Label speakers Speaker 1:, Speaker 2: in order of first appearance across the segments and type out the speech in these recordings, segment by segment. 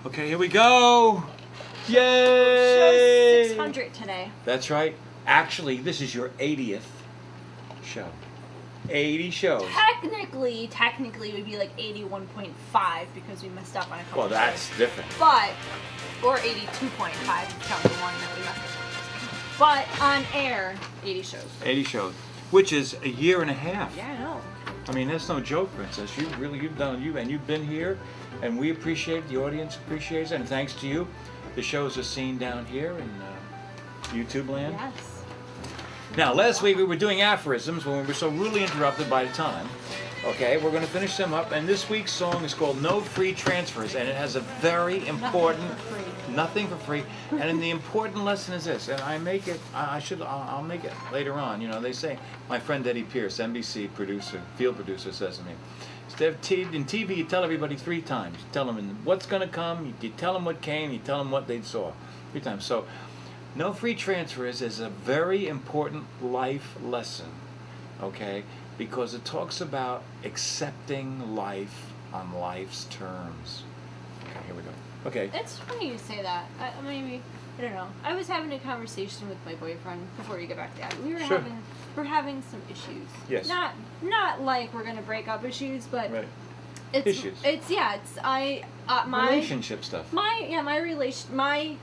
Speaker 1: Okay, here we go. Yay!
Speaker 2: Show 600 today.
Speaker 1: That's right. Actually, this is your 80th show. 80 shows.
Speaker 2: Technically, it would be like 81.5 because we messed up on a couple.
Speaker 1: Well, that's different.
Speaker 2: But, or 82.5 count the one that we messed up. But on air, 80 shows.
Speaker 1: 80 shows, which is a year and a half.
Speaker 2: Yeah, I know.
Speaker 1: I mean, that's no joke, Princess. You've been here, and we appreciate it. The audience appreciates it, and thanks to you, the shows are seen down here in YouTube land.
Speaker 2: Yes.
Speaker 1: Now, last week we were doing aphorisms when we were so rudely interrupted by the time. Okay, we're going to finish them up, and this week's song is called No Free Transfers, and it has a very important... Nothing for free. And the important lesson is this, and I make it, I'll make it later on. You know, they say, my friend Eddie Pierce, NBC producer, field producer, says to me, in TV you tell everybody 3 times. You tell them what's going to come, you tell them what came, you tell them what they saw. 3 times. So, no free transfers is a very important life lesson, okay? Because it talks about accepting life on life's terms. Okay, here we go. Okay.
Speaker 2: It's funny you say that. I don't know. I was having a conversation with my boyfriend before you get back to that. We're having some issues.
Speaker 1: Yes.
Speaker 2: Not like we're gonna break up issues, but
Speaker 1: right.
Speaker 2: Issues. My
Speaker 1: relationship stuff.
Speaker 2: My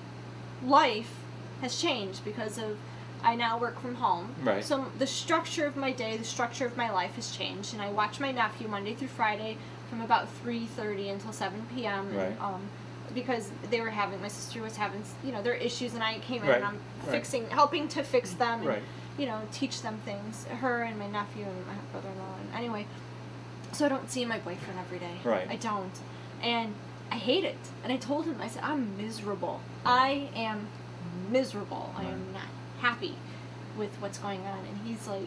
Speaker 2: life has changed because of I now work from home.
Speaker 1: Right.
Speaker 2: So the structure of my day, the structure of my life has changed, and I watch my nephew Monday through Friday from about 3:30 until 7 p.m.
Speaker 1: Right.
Speaker 2: And, because my sister was having, their issues, and I came in
Speaker 1: right.
Speaker 2: and I'm helping to fix them, and,
Speaker 1: right.
Speaker 2: Teach them things. Her and my nephew and my brother-in-law. And anyway, so I don't see my boyfriend every day.
Speaker 1: Right.
Speaker 2: I don't, and I hate it. And I told him, I said, I'm miserable. I am miserable.
Speaker 1: Right.
Speaker 2: I am not happy with what's going on. And he's like,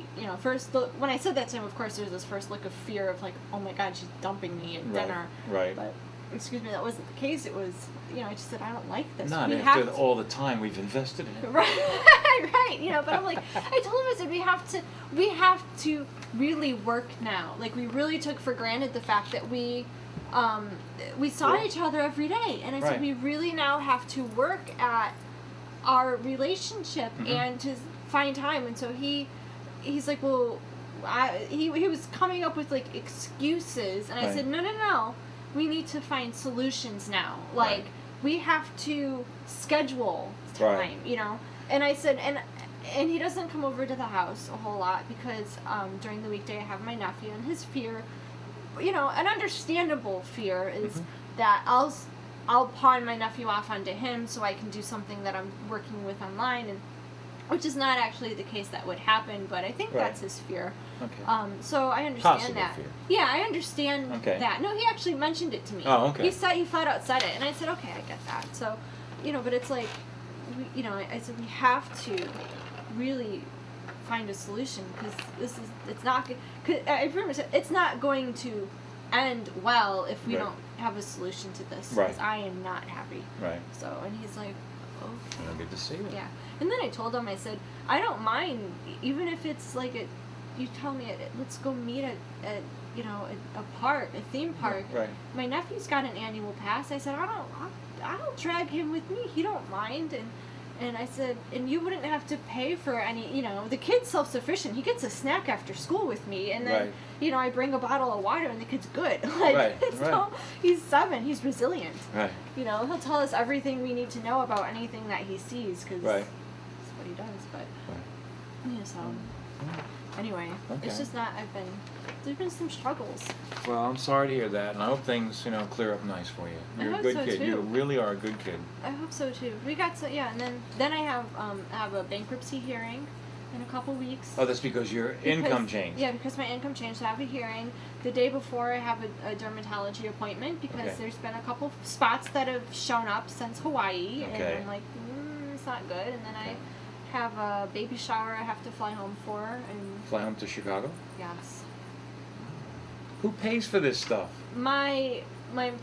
Speaker 2: when I said that to him, of course, there's this first look of fear of like, oh my God, she's dumping me at dinner.
Speaker 1: Right.
Speaker 2: But excuse me, that wasn't the case. It was, I just said, I don't like this.
Speaker 1: Not after all the time we've invested in it.
Speaker 2: Right, but I'm like, I told him, I said, we have to really work now. Like, we really took for granted the fact that we saw each other every day. And I said, we really now have to work at our relationship and to find time. And so he's like, well, he was coming up with, like, excuses. And I said, no. We need to find solutions now. Like, we have to schedule time, And I said, and he doesn't come over to the house a whole lot because during the weekday I have my nephew, and his fear, an understandable fear is that I'll pawn my nephew off onto him so I can do something that I'm working with online, and which is not actually the case that would happen, but I think that's his fear.
Speaker 1: Okay.
Speaker 2: So I understand
Speaker 1: Possible
Speaker 2: that.
Speaker 1: Fear.
Speaker 2: Yeah, I understand that. No, he actually mentioned it to me.
Speaker 1: Oh, okay.
Speaker 2: He flat out said it, and I said, okay, I get that. So, but it's like, I said we have to really find a solution because it's not. I pretty much said it's not going to end well if we don't have a solution to this. Because I am not happy.
Speaker 1: Right.
Speaker 2: So, and he's like, okay.
Speaker 1: Well, good to see you.
Speaker 2: Yeah. And then I told him, I said, I don't mind, even if it's like you tell me, let's go meet at a park, a theme park.
Speaker 1: Right.
Speaker 2: My nephew's got an annual pass. I said, I'll drag him with me. He don't mind. And I said, and you wouldn't have to pay for any, the kid's self-sufficient. He gets a snack after school with me. And then, I bring a bottle of water and the kid's good. He's 7. He's resilient.
Speaker 1: Right.
Speaker 2: He'll tell us everything we need to know about anything that he sees because that's what he does. But, so, anyway, it's just not, there's been some struggles.
Speaker 1: Well, I'm sorry to hear that, and I hope things, clear up nice for you. You're a good kid. You really are a good kid.
Speaker 2: I hope so too. We got and then I have a bankruptcy hearing in a couple weeks.
Speaker 1: Oh, that's because your income changed.
Speaker 2: Yeah, because my income changed. So I have a hearing the day before. I have a dermatology appointment because there's been a couple spots that have shown up since Hawaii, and I'm like, it's not good. And then I have a baby shower I have to fly home for. And
Speaker 1: fly home to Chicago?
Speaker 2: Yes.
Speaker 1: Who pays for this stuff?
Speaker 2: My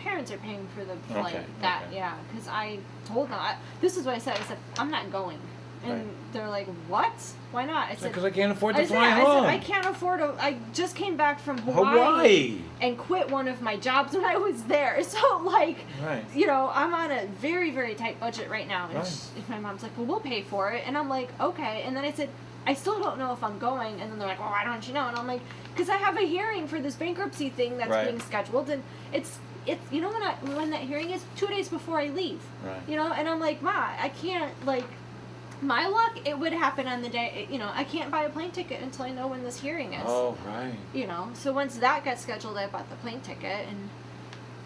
Speaker 2: parents are paying for the flight. Because I told them, this is what I said. I said, I'm not going. And they're like, what? Why not? I said,
Speaker 1: because I can't afford to fly home.
Speaker 2: I said, I can't afford to. I just came back from Hawaii and quit one of my jobs when I was there. So, like,
Speaker 1: Right.
Speaker 2: You know, I'm on a very, very tight budget right now. And
Speaker 1: Right.
Speaker 2: my mom's like, well, we'll pay for it. And I'm like, okay. And then I said, I still don't know if I'm going. And then they're like, well, why don't you know? And I'm like, because I have a hearing for this bankruptcy thing that's
Speaker 1: Right.
Speaker 2: being scheduled. And it's you know when that hearing is 2 days before I leave.
Speaker 1: Right.
Speaker 2: You know, and I'm like, Ma, I can't, like, my luck, it would happen on the day, you know, I can't buy a plane ticket until I know when this hearing is.
Speaker 1: Oh, right.
Speaker 2: You know, so once that got scheduled, I bought the plane ticket. And,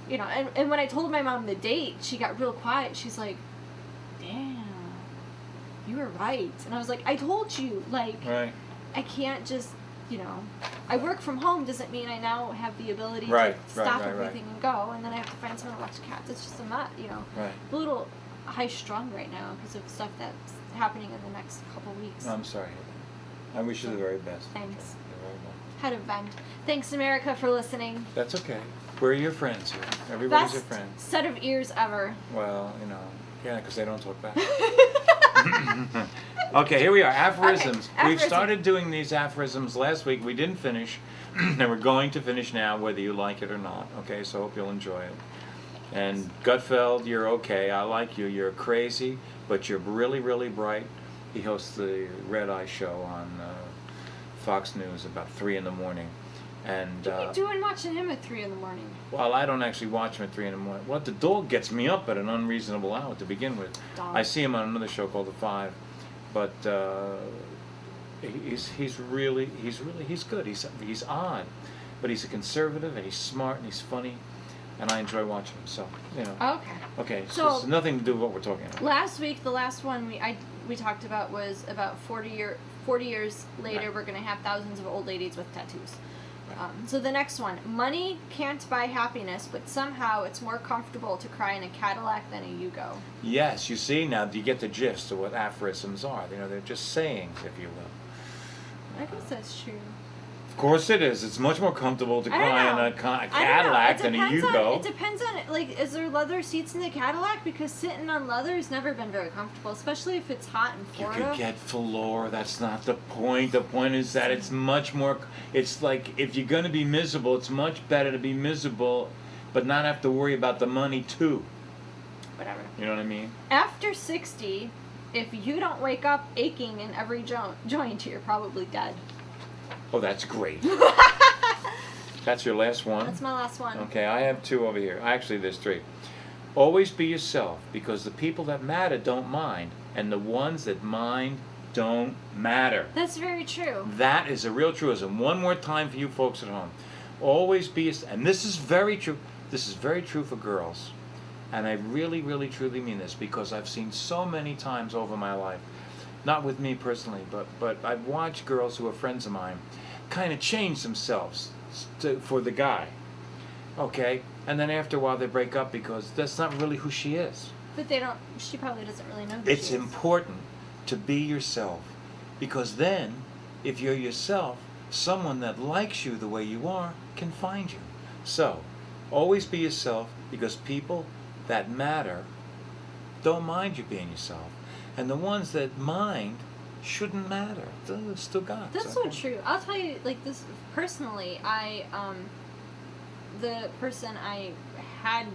Speaker 2: you know, and when I told my mom the date, she got real quiet. She's like, damn, you were right. And I was like, I told you, like,
Speaker 1: Right.
Speaker 2: I can't just, you know, I work from home doesn't mean I now have the ability
Speaker 1: Right,
Speaker 2: to
Speaker 1: right,
Speaker 2: stop
Speaker 1: right,
Speaker 2: everything and go, and then I have to find someone to watch cats. It's just, I'm not, you know,
Speaker 1: Right.
Speaker 2: a little high strung right now because of stuff that's happening in the next couple weeks.
Speaker 1: I'm sorry. I wish you the very best.
Speaker 2: Thanks.
Speaker 1: You're very welcome.
Speaker 2: Had a vent. Thanks, America, for listening.
Speaker 1: That's okay. We're your friends here. Everybody's
Speaker 2: Best
Speaker 1: your friend.
Speaker 2: set of ears ever.
Speaker 1: Well, you know, yeah, because they don't talk back. Okay, here we are. Aphorisms.
Speaker 2: Okay,
Speaker 1: We've
Speaker 2: aphorism.
Speaker 1: started doing these aphorisms last week. We didn't finish, and we're going to finish now, whether you like it or not. Okay, so hope you'll enjoy it. And Gutfeld, you're okay. I like you. You're crazy, but you're really, really bright. He hosts the Red Eye show on Fox News about 3 in the morning. And
Speaker 2: What are you doing watching him at 3 in the morning?
Speaker 1: well, I don't actually watch him at 3 in the morning. Well, the dog gets me up at an unreasonable hour to begin with.
Speaker 2: Dog.
Speaker 1: I see him on another show called The Five, but he's good. He's odd, but he's a conservative and he's smart and he's funny, and I enjoy watching him. So you know.
Speaker 2: Okay.
Speaker 1: Okay, so
Speaker 2: So-
Speaker 1: it's nothing to do with what we're talking about.
Speaker 2: Last week, the last one we talked about was about 40 years later,
Speaker 1: Right.
Speaker 2: we're going to have thousands of old ladies with tattoos.
Speaker 1: Right.
Speaker 2: So the next one, money can't buy happiness, but somehow it's more comfortable to cry in a Cadillac than a Yugo.
Speaker 1: Yes, you see now you get the gist of what aphorisms are. You know, they're just sayings, if you will.
Speaker 2: I guess that's true.
Speaker 1: Of course it is. It's much more comfortable to
Speaker 2: I don't
Speaker 1: cry in
Speaker 2: know.
Speaker 1: a Cadillac than a Yugo.
Speaker 2: It depends on, like, is there leather seats in the Cadillac? Because sitting on leather has never been very comfortable, especially if it's hot in
Speaker 1: You
Speaker 2: Florida.
Speaker 1: could get velour. That's not the point. The point is that it's much more. It's like if you're going to be miserable, it's much better to be miserable, but not have to worry about the money too.
Speaker 2: Whatever.
Speaker 1: You know what I mean?
Speaker 2: After 60, if you don't wake up aching in every joint, you're probably dead.
Speaker 1: Oh, that's great. That's your last one?
Speaker 2: That's my last one.
Speaker 1: Okay, I have 2 over here. Actually, there's 3. Always be yourself, because the people that matter don't mind, and the ones that mind don't matter.
Speaker 2: That's very true.
Speaker 1: That is a real truism. One more time for you folks at home. Always be, and this is very true. This is very true for girls. And I really, really, truly mean this, because I've seen so many times over my life, not with me personally, but I've watched girls who are friends of mine kind of change themselves for the guy. Okay? And then after a while they break up because that's not really who she is.
Speaker 2: But she probably doesn't really know who
Speaker 1: It's
Speaker 2: she is.
Speaker 1: important to be yourself, because then if you're yourself, someone that likes you the way you are can find you. So always be yourself, because people that matter don't mind you being yourself, and the ones that mind shouldn't matter. They're still got.
Speaker 2: That's so true. I'll tell you, like, this personally, the person I had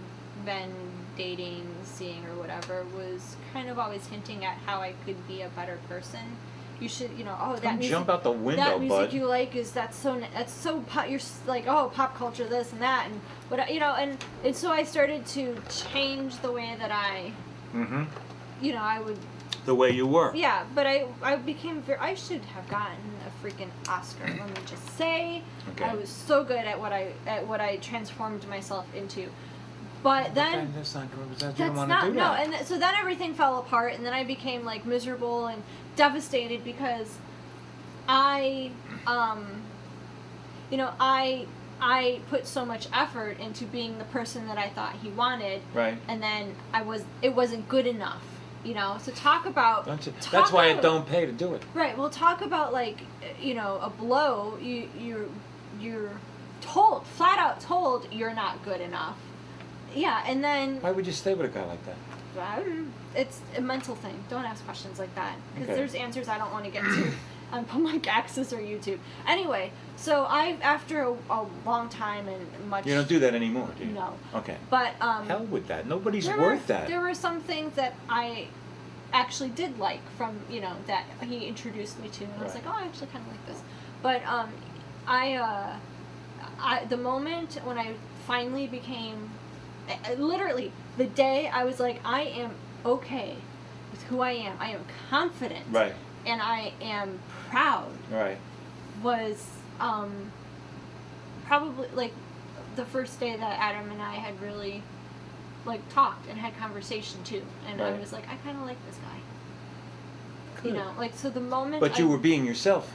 Speaker 2: been dating, seeing, or whatever was kind of always hinting at how I could be a better person. You should, you know, that music,
Speaker 1: jump out the window,
Speaker 2: that music
Speaker 1: bud.
Speaker 2: you like is that's so pop. You're like, oh, pop culture, this and that, and what, you know, and so I started to change the way that I,
Speaker 1: Mm-hmm.
Speaker 2: you know, I would.
Speaker 1: The way you were.
Speaker 2: Yeah, but I became I should have gotten a freaking Oscar. Let me just say,
Speaker 1: Okay.
Speaker 2: I was so good at what I transformed myself into. But then
Speaker 1: Okay, that's not good. You
Speaker 2: that's
Speaker 1: don't want
Speaker 2: not
Speaker 1: to do
Speaker 2: no,
Speaker 1: that.
Speaker 2: and so then everything fell apart, and then I became like miserable and devastated because I put so much effort into being the person that I thought he wanted,
Speaker 1: Right.
Speaker 2: and then it wasn't good enough. You know, so talk about.
Speaker 1: That's why it don't pay to do it.
Speaker 2: Right. Well, talk about, like, you know, a blow. You're told, flat out told, you're not good enough. Yeah, and then
Speaker 1: Why would you stay with a guy like that?
Speaker 2: it's a mental thing. Don't ask questions like that because
Speaker 1: Okay.
Speaker 2: there's answers I don't want to get to. on public access or YouTube. Anyway, so after a long time and much.
Speaker 1: You don't do that anymore, do you?
Speaker 2: No.
Speaker 1: Okay.
Speaker 2: But
Speaker 1: hell with that. Nobody's worth that.
Speaker 2: There were some things that I actually did like from that he introduced me to, and I was like, oh, I actually kind of like this. But the moment when I finally became, literally the day I was like, I am okay with who I am. I am confident.
Speaker 1: Right.
Speaker 2: And I am proud.
Speaker 1: Right.
Speaker 2: Was probably like the first day that Adam and I had really like talked and had conversation too, and I was like, I kind of like this guy.
Speaker 1: Good.
Speaker 2: Like so the moment.
Speaker 1: But you were being yourself.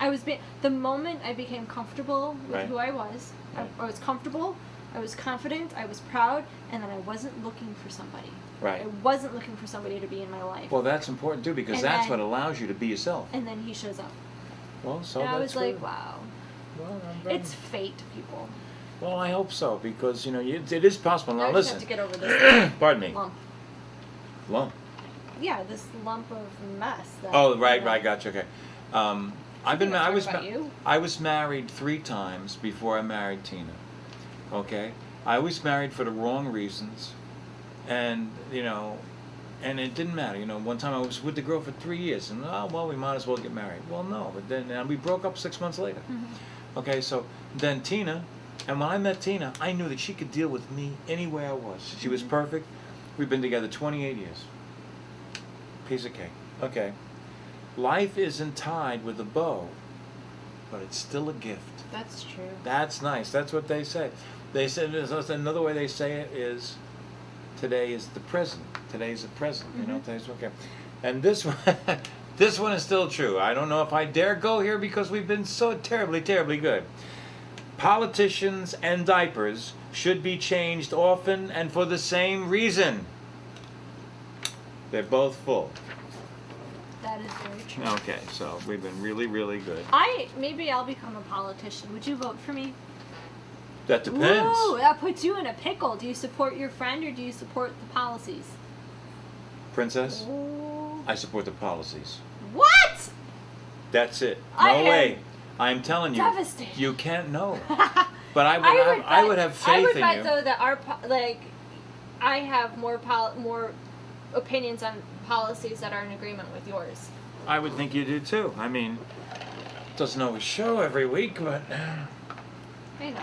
Speaker 2: The moment I became comfortable with who I was.
Speaker 1: Right.
Speaker 2: I was comfortable. I was confident. I was proud, and then I wasn't looking for somebody.
Speaker 1: Right.
Speaker 2: I wasn't looking for somebody to be in my life.
Speaker 1: Well, that's important too, because that's what allows you to be yourself.
Speaker 2: And then he shows up.
Speaker 1: Well, so
Speaker 2: and I was like,
Speaker 1: good.
Speaker 2: wow.
Speaker 1: Well,
Speaker 2: it's fate, people.
Speaker 1: Well, I hope so, because it is possible. Now,
Speaker 2: I just
Speaker 1: listen.
Speaker 2: have to get over this.
Speaker 1: Pardon me.
Speaker 2: Lump.
Speaker 1: Lump.
Speaker 2: Yeah, this lump of mess. That,
Speaker 1: Right, gotcha. Okay. I was married 3 times before I married Tina. Okay, I was married for the wrong reasons, and and it didn't matter. One time I was with the girl for 3 years, and we might as well get married. Well, no, but then we broke up 6 months later.
Speaker 2: Mm-hmm.
Speaker 1: Okay, so then Tina, and when I met Tina, I knew that she could deal with me anywhere I was. She was perfect. We've been together 28 years. Piece of cake. Okay. Life isn't tied with a bow, but it's still a gift.
Speaker 2: That's true.
Speaker 1: That's nice. That's what they say. They said another way they say it is, today is the present. Today's the present.
Speaker 2: Mm-hmm.
Speaker 1: Today's okay. And this one, this one is still true. I don't know if I dare go here because we've been so terribly, terribly good. Politicians and diapers should be changed often and for the same reason. They're both full.
Speaker 2: That is very true.
Speaker 1: Okay, so we've been really, really good.
Speaker 2: Maybe I'll become a politician. Would you vote for me?
Speaker 1: That depends.
Speaker 2: Ooh, that puts you in a pickle. Do you support your friend or do you support the policies?
Speaker 1: Princess,
Speaker 2: Ooh.
Speaker 1: I support the policies.
Speaker 2: What?
Speaker 1: That's it. No way. I'm telling you.
Speaker 2: Devastated.
Speaker 1: You can't know. But I would have faith in you.
Speaker 2: I would bet though that I have more opinions on policies that are in agreement with yours.
Speaker 1: I would think you do too. I mean, it doesn't always show every week, but.
Speaker 2: I know.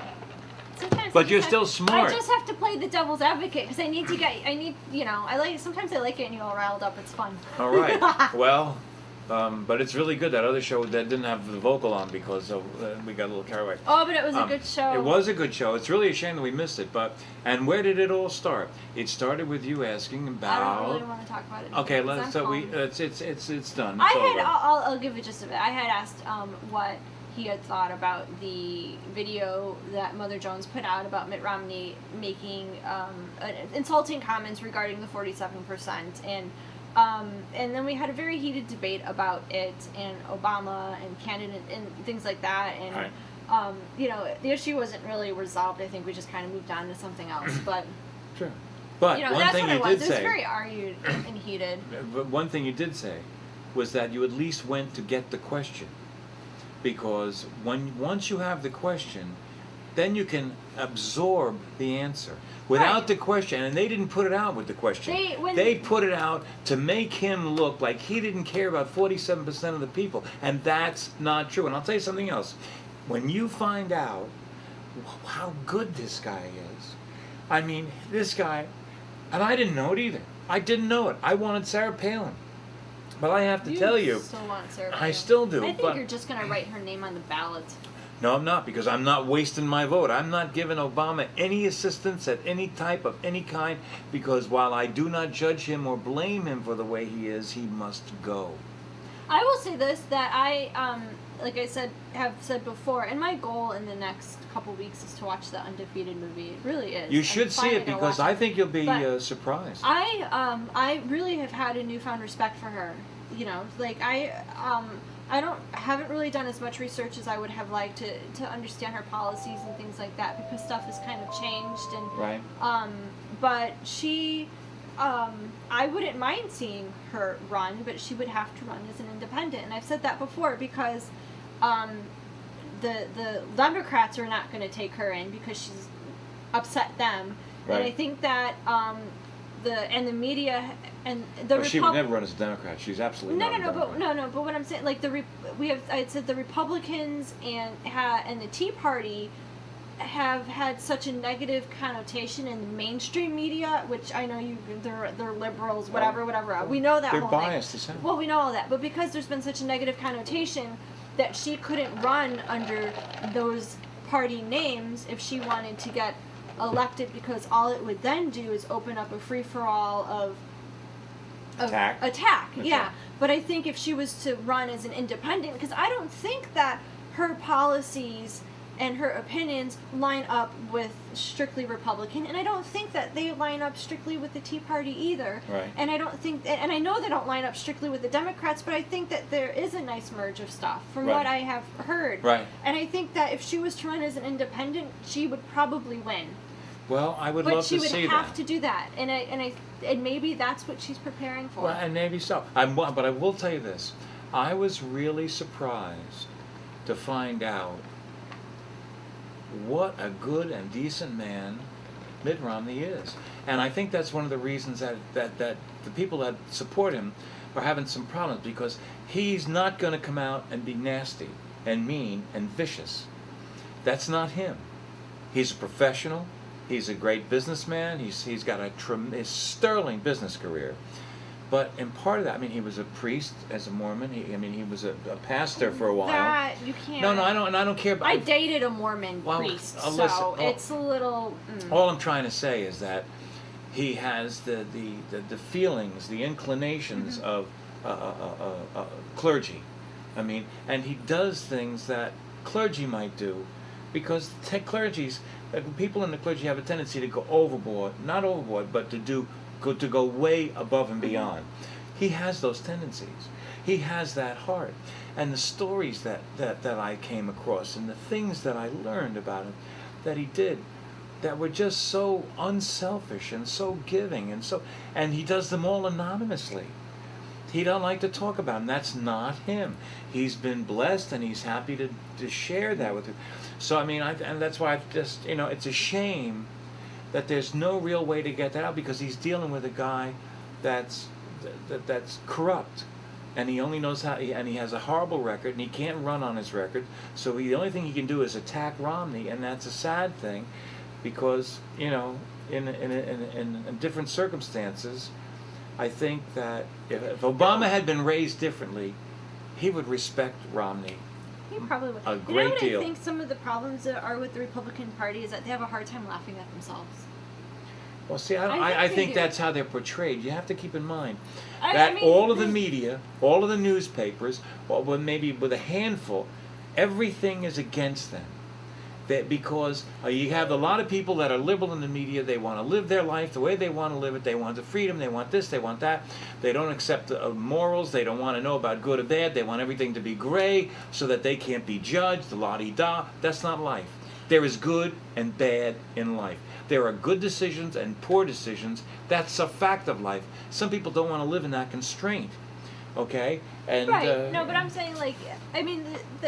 Speaker 2: Sometimes
Speaker 1: but you're still smart.
Speaker 2: I just have to play the devil's advocate because sometimes I like getting you all riled up. It's fun.
Speaker 1: All right. Well, but it's really good. That other show that didn't have the vocal on because we got a little carried away.
Speaker 2: Oh, but it was a good show.
Speaker 1: It was a good show. It's really a shame that we missed it. And where did it all start? It started with you asking about.
Speaker 2: I don't really want to talk about it.
Speaker 1: Okay, it's done.
Speaker 2: I'll give it just a bit. I had asked what he had thought about the video that Mother Jones put out about Mitt Romney making insulting comments regarding the 47%, and then we had a very heated debate about it and Obama and candidate and things like that, and the issue wasn't really resolved. I think we just kind of moved on to something else, but
Speaker 1: sure. But one
Speaker 2: that's
Speaker 1: thing
Speaker 2: what
Speaker 1: you
Speaker 2: it
Speaker 1: did
Speaker 2: was.
Speaker 1: say,
Speaker 2: It was very argued and heated.
Speaker 1: But one thing you did say was that you at least went to get the question. Because once you have the question, then you can absorb the answer. Without the question, and they didn't put it out with the question. They put it out to make him look like he didn't care about 47% of the people. And that's not true. And I'll tell you something else. When you find out how good this guy is, I mean, this guy, and I didn't know it either. I didn't know it. I wanted Sarah Palin. But I have to tell you,
Speaker 2: still want Sarah Palin.
Speaker 1: I still do.
Speaker 2: I think you're just going to write her name on the ballot.
Speaker 1: No, I'm not, because I'm not wasting my vote. I'm not giving Obama any assistance at any type of any kind, because while I do not judge him or blame him for the way he is, he must go.
Speaker 2: I will say this, that I, like I have said before, and my goal in the next couple weeks is to watch the Undefeated movie. It really is.
Speaker 1: You should see it, because I think you'll be surprised.
Speaker 2: I really have had a newfound respect for her. Haven't really done as much research as I would have liked to understand her policies and things like that, because stuff has kind of changed, and
Speaker 1: right.
Speaker 2: But she I wouldn't mind seeing her run, but she would have to run as an independent. And I've said that before because the Democrats are not going to take her in because she's upset them.
Speaker 1: Right.
Speaker 2: And I think that the media and the
Speaker 1: she would never run as a Democrat. She's absolutely not a Democrat.
Speaker 2: But what I'm saying, like I had said the Republicans and the Tea Party have had such a negative connotation in the mainstream media, which I know they're liberals, whatever. We know that
Speaker 1: they're
Speaker 2: whole
Speaker 1: biased.
Speaker 2: thing. Well, we know all that, but because there's been such a negative connotation that she couldn't run under those party names if she wanted to get elected, because all it would then do is open up a free-for-all of attack. Yeah. But I think if she was to run as an independent, because I don't think that her policies and her opinions line up with strictly Republican, and I don't think that they line up strictly with the Tea Party either.
Speaker 1: Right.
Speaker 2: And I don't think, and I know they don't line up strictly with the Democrats, but I think that there is a nice merge of stuff from what I have heard.
Speaker 1: Right.
Speaker 2: And I think that if she was to run as an independent, she would probably win.
Speaker 1: Well, I would love to see that.
Speaker 2: But she would have to do that, and maybe that's what she's preparing for.
Speaker 1: Well, and maybe so. But I will tell you this: I was really surprised to find out what a good and decent man Mitt Romney is, and I think that's one of the reasons that the people that support him are having some problems, because he's not going to come out and be nasty and mean and vicious. That's not him. He's a professional. He's a great businessman. He's got a sterling business career. But in part of that, I mean, he was a priest as a Mormon. He was a pastor for a while.
Speaker 2: That you can't.
Speaker 1: No, I don't care.
Speaker 2: I dated a Mormon priest, so it's a little.
Speaker 1: All I'm trying to say is that he has the feelings, the inclinations of clergy. I mean, and he does things that clergy might do, because people in the clergy have a tendency to go overboard, not overboard, but to go way above and beyond. He has those tendencies. He has that heart. And the stories that I came across and the things that I learned about him that he did that were just so unselfish and so giving and he does them all anonymously. He don't like to talk about them. That's not him. He's been blessed and he's happy to share that with you. So I mean, and that's why I've just, it's a shame that there's no real way to get that out, because he's dealing with a guy that's corrupt, and he only knows how, and he has a horrible record, and he can't run on his record. So the only thing he can do is attack Romney, and that's a sad thing, because in different circumstances, I think that if Obama had been raised differently, he would respect Romney.
Speaker 2: He probably would.
Speaker 1: A great deal.
Speaker 2: I think some of the problems that are with the Republican Party is that they have a hard time laughing at themselves.
Speaker 1: Well, see, I think that's how they're portrayed. You have to keep in mind
Speaker 2: I mean,
Speaker 1: all of the media, all of the newspapers, well, maybe with a handful, everything is against them. Because you have a lot of people that are liberal in the media. They want to live their life the way they want to live it. They want the freedom. They want this. They want that. They don't accept morals. They don't want to know about good or bad. They want everything to be gray so that they can't be judged. La-di-da. That's not life. There is good and bad in life. There are good decisions and poor decisions. That's a fact of life. Some people don't want to live in that constraint. Okay? And,
Speaker 2: right. No, but I'm saying,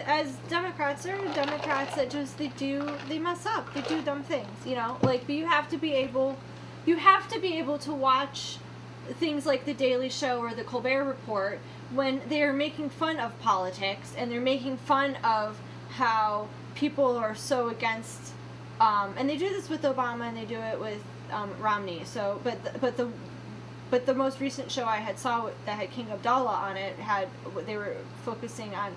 Speaker 2: as Democrats, there are Democrats that just, they mess up. They do dumb things, but you have to be able to watch things like The Daily Show or The Colbert Report when they're making fun of politics and they're making fun of how people are so against, and they do this with Obama and they do it with Romney. So, but the most recent show I saw that had King Abdullah on it they were focusing on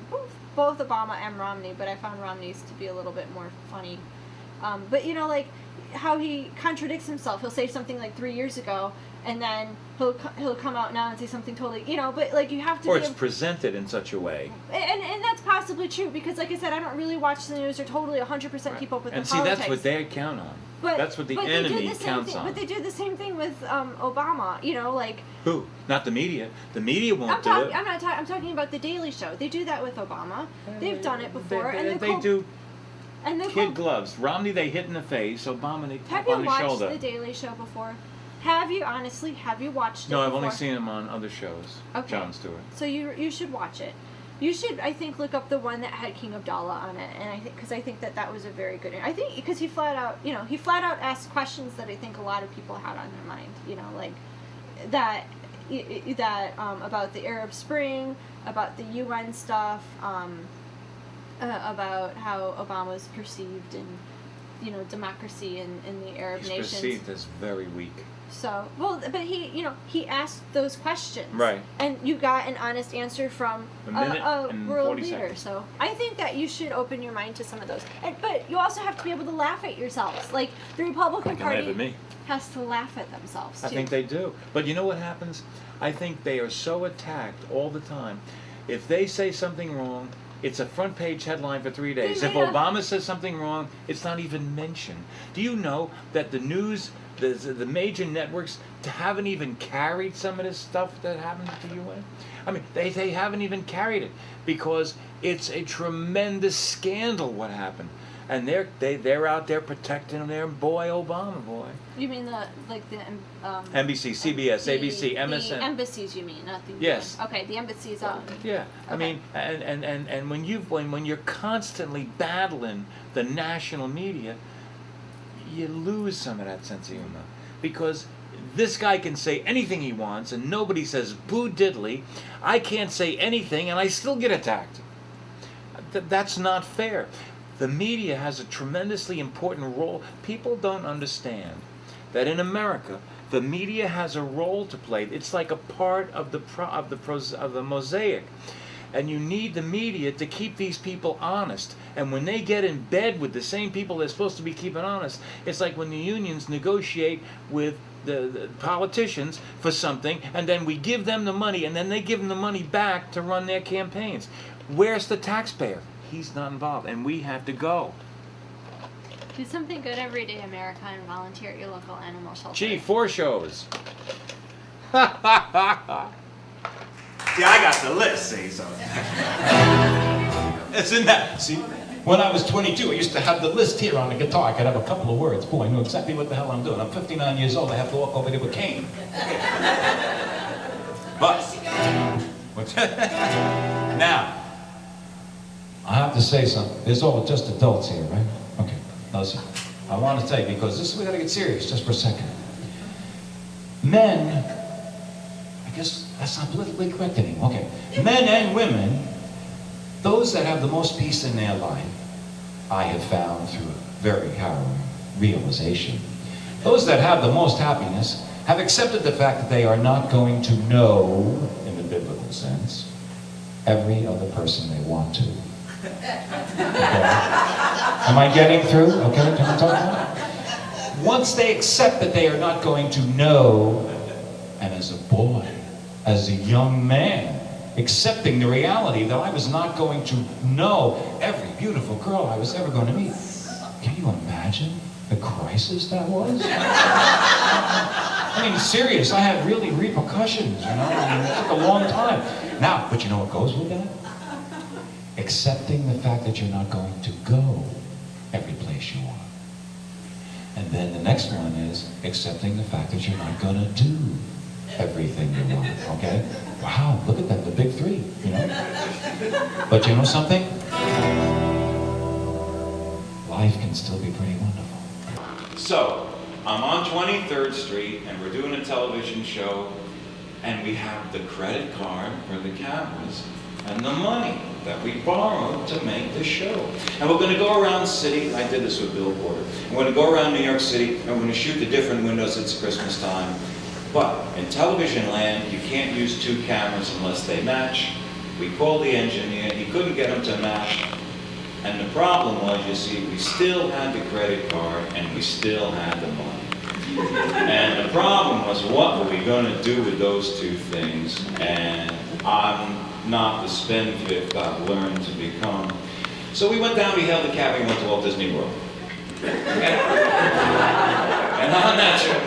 Speaker 2: both Obama and Romney, but I found Romney's to be a little bit more funny. But how he contradicts himself. He'll say something like 3 years ago, and then he'll come out now and say something totally, but you have to.
Speaker 1: Or it's presented in such a way.
Speaker 2: And that's possibly true, because like I said, I don't really watch the news or totally 100% keep up with the politics.
Speaker 1: And see, that's what they count on. That's what the enemy counts on.
Speaker 2: But they do the same thing with Obama,
Speaker 1: Who? Not the media. The media won't do it.
Speaker 2: I'm talking about The Daily Show. They do that with Obama. They've done it before.
Speaker 1: They do kid gloves. Romney they hit in the face. Obama they tap on the shoulder.
Speaker 2: Have you watched The Daily Show before? Have you watched it?
Speaker 1: No, I've
Speaker 2: before?
Speaker 1: only seen him on other shows.
Speaker 2: Okay.
Speaker 1: Jon Stewart.
Speaker 2: So you should watch it. You should, I think, look up the one that had King Abdallah on it, and I think that was a very good. I think because he flat out asked questions that I think a lot of people had on their mind. Like that about the Arab Spring, about the UN stuff, about how Obama's perceived in democracy in the Arab
Speaker 1: He's
Speaker 2: nations.
Speaker 1: perceived as very weak.
Speaker 2: So, but he asked those questions.
Speaker 1: Right.
Speaker 2: And you got an honest answer from
Speaker 1: A minute and
Speaker 2: world
Speaker 1: 40
Speaker 2: leader.
Speaker 1: seconds.
Speaker 2: So, I think that you should open your mind to some of those. But you also have to be able to laugh at yourselves. Like, the Republican
Speaker 1: They can laugh
Speaker 2: Party
Speaker 1: at me.
Speaker 2: has to laugh at themselves, too.
Speaker 1: I think they do. But you know what happens? I think they are so attacked all the time. If they say something wrong, it's a front page headline for 3 days. If Obama says something wrong, it's not even mentioned. Do you know that the news, the major networks, haven't even carried some of this stuff that happened to the UN? I mean, they haven't even carried it because it's a tremendous scandal what happened. And they're out there protecting their boy Obama, boy.
Speaker 2: You mean the
Speaker 1: NBC, CBS, ABC, MSN.
Speaker 2: The embassies, you mean, not the
Speaker 1: Yes.
Speaker 2: UN. Okay, the embassies.
Speaker 1: Yeah, I
Speaker 2: Okay.
Speaker 1: mean, and when you're constantly battling the national media, you lose some of that sense of humor because this guy can say anything he wants and nobody says boo diddly. I can't say anything and I still get attacked. That's not fair. The media has a tremendously important role. People don't understand that in America, the media has a role to play. It's like a part of the mosaic. And you need the media to keep these people honest. And when they get in bed with the same people they're supposed to be keeping honest, it's like when the unions negotiate with the politicians for something, and then we give them the money, and then they give them the money back to run their campaigns. Where's the taxpayer? He's not involved, and we have to go.
Speaker 2: Do something good every day, America, and volunteer at your local animal shelter.
Speaker 1: Gee, 4 shows.
Speaker 3: See, I got the list, see, so. Isn't that? See, when I was 22, I used to have the list here on the guitar. I could have a couple of words. Boy, I knew exactly what the hell I'm doing. I'm 59 years old. I have to walk over there with a cane. But, what's now, I have to say something. There's all just adults here, right? Okay, now listen. I want to tell you, because we got to get serious just for a second. Men, I guess that's not politically correct anymore. Okay. Men and women, those that have the most peace in their life, I have found through a very harrowing realization. Those that have the most happiness have accepted the fact that they are not going to know, in the biblical sense, every other person they want to. Okay. Am I getting through? Okay, can we talk about it? Once they accept that they are not going to know, and as a boy, as a young man, accepting the reality that I was not going to know every beautiful girl I was ever going to meet. Can you imagine the crisis that was? I mean, serious, I had really repercussions, you know? I mean, it took a long time. Now, but you know what goes with that? Accepting the fact that you're not going to go every place you want. And then the next one is accepting the fact that you're not going to do everything you want, okay? Wow, look at that, the big 3, you know? But you know something? Life can still be pretty wonderful. So, I'm on 23rd Street, and we're doing a television show, and we have the credit card for the cameras, and the money that we borrowed to make the show. And we're going to go around the city. I did this with Bill Porter. We're going to go around New York City, and we're going to shoot the different windows. It's Christmas time. But in television land, you can't use 2 cameras unless they match. We called the engineer. He couldn't get them to match. And the problem was, you see, we still had the credit card, and we still had the money. And the problem was, what were we going to do with those 2 things? And I'm not the spendthrift I've learned to become. So we went down, we hailed a cab, we went to Walt Disney World. And on that trip,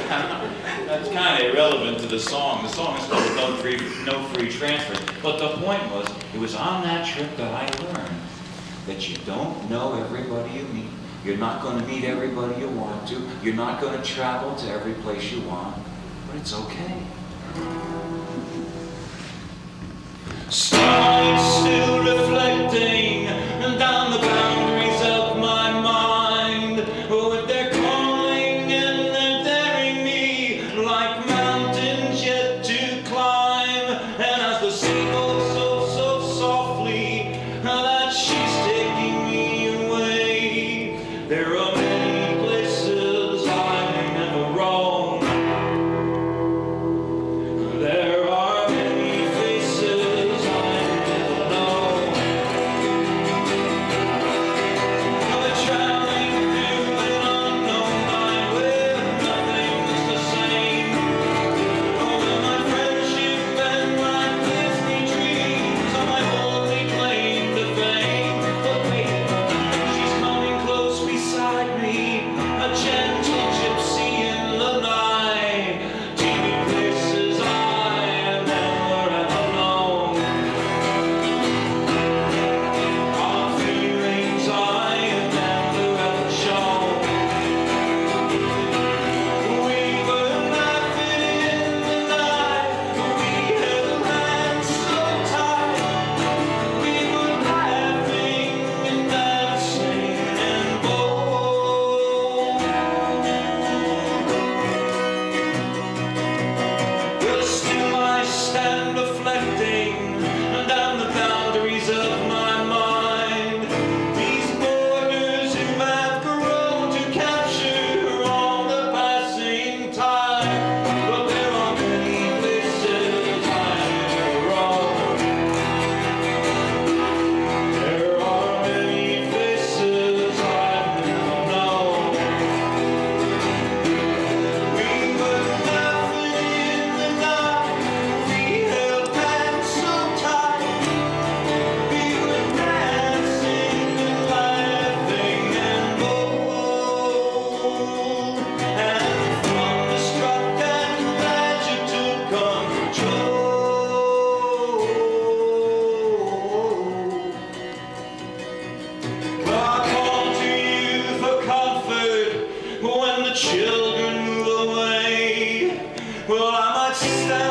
Speaker 3: that's kind of irrelevant to the song. The song is called No Free Transfers. But the point was, it was on that trip that I learned that you don't know everybody you meet. You're not going to meet everybody you want to. You're not going to travel to every place you want.
Speaker 1: but it's okay.
Speaker 4: Starlight still reflecting down the boundaries of my mind, with their calling and their daring me like mountains yet to climb. And as the sea goes so softly that she's taking me away, there are many places I may never roam. There are many faces I never know. We're traveling through an unknown night where nothing's the same. Oh, when my friendship and my Disney dreams are my only claim to fame. But wait, she's coming close beside me, a gentle gypsy in the night. Teeny places I have never ever known. Our feelings I have never ever shown. We were laughing in the night. We held hands so tight. We were laughing and dancing and bold. Well, still I stand reflecting down the boundaries of my mind. These borders who have grown to capture all the passing time. But there are many places I never roam. There are many faces I've never known. We were laughing in the night. We held hands so tight. We were dancing and laughing and bold. And thunderstruck and magic took control. I call to you for comfort when the children move away. Well, I might stand